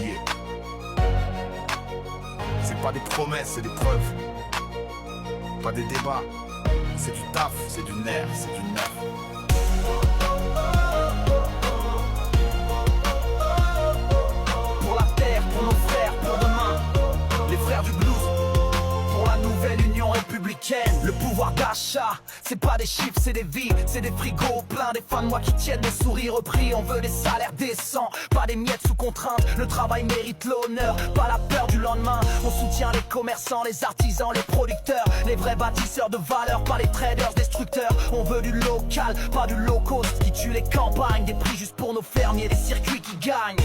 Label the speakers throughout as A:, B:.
A: Yeah. C'est pas des promesses, c'est des preuves. Pas des débats. C'est du taf, c'est du nerf, c'est du neuf.
B: Pour la terre, pour nos frères, pour demain. Les frères du blues. Pour la nouvelle Union républicaine. Le pouvoir d'achat, c'est pas des chiffres, c'est des vies. C'est des frigos pleins, des fins de mois qui tiennent des sourires repris. On veut des salaires décents, pas des miettes sous contrainte. Le travail mérite l'honneur, pas la peur du lendemain. On soutient les commerçants, les artisans, les producteurs, les vrais bâtisseurs de valeur, pas les traders destructeurs. On veut du local, pas du low cost qui tue les campagnes. Des prix juste pour nos fermiers, des circuits qui gagnent.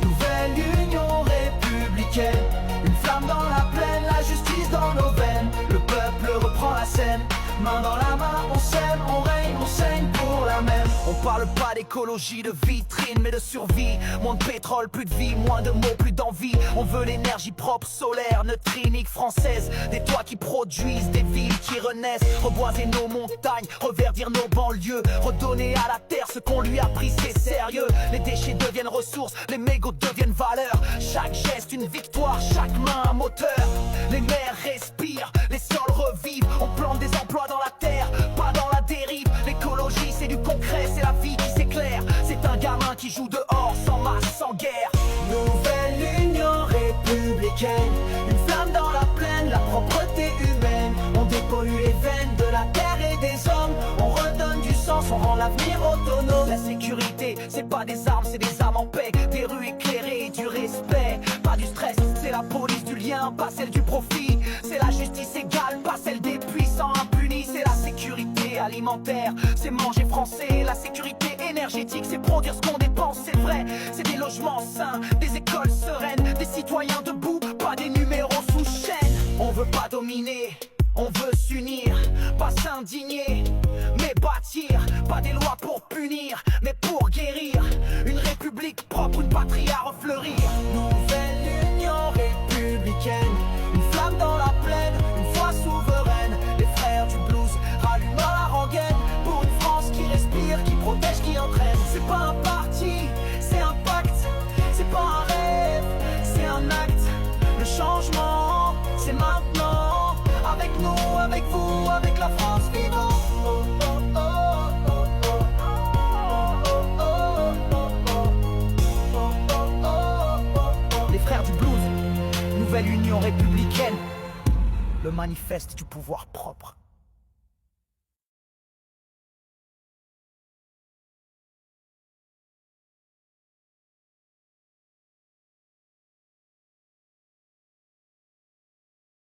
B: Nouvelle Union républicaine, une flamme dans la plaine, la justice dans nos veines. Le peuple reprend la scène, main dans la main, on s'aime, on règne, on saigne pour la même. On parle pas d'écologie, de vitrine, mais de survie. Moins de pétrole, plus de vie, moins de mots, plus d'envie. On veut l'énergie propre, solaire, neutrinique, française. Des toits qui produisent, des villes qui renaissent. Reboiser nos montagnes, reverdir nos banlieues. Redonner à la terre ce qu'on lui a pris, c'est sérieux. Les déchets deviennent ressources, les mégots deviennent valeur. Chaque geste une victoire, chaque main un moteur. Les mers respirent, les sols revivent. On plante des emplois dans la terre, pas dans la dérive. L'écologie c'est du concret, c'est la vie qui s'éclaire. C'est un gamin qui joue dehors, sans masse, sans guerre. Nouvelle Union républicaine, une flamme dans la plaine, la propreté humaine. On dépollue les veines de la terre et des hommes. On redonne du sens, on rend l'avenir autonome. La sécurité, c'est pas des armes, c'est des âmes en paix. Des rues éclairées, du respect, pas du stress. C'est la police du lien, pas celle du profit. C'est la justice égale, pas celle des puissants impunis. C'est la sécurité alimentaire, c'est manger français. La sécurité énergétique, c'est produire ce qu'on dépense, c'est vrai. C'est des logements sains, des écoles sereines, des citoyens debout, pas des numéros sous chaîne. On veut pas dominer, on veut s'unir, pas s'indigner, mais bâtir. Pas des lois pour punir, mais pour guérir. Une république propre, une patrie à refleurir. Nouvelle Union républicaine, une flamme dans la plaine, une foi souveraine. Les frères du blues rallument la rengaine pour une France qui respire, qui protège, qui entraîne. C'est pas un parti, c'est un pacte. C'est pas un rêve, c'est un acte. Le changement, c'est maintenant. Avec nous, avec vous, avec la France vivante. Les frères du blues, nouvelle Union républicaine. Le manifeste du pouvoir propre.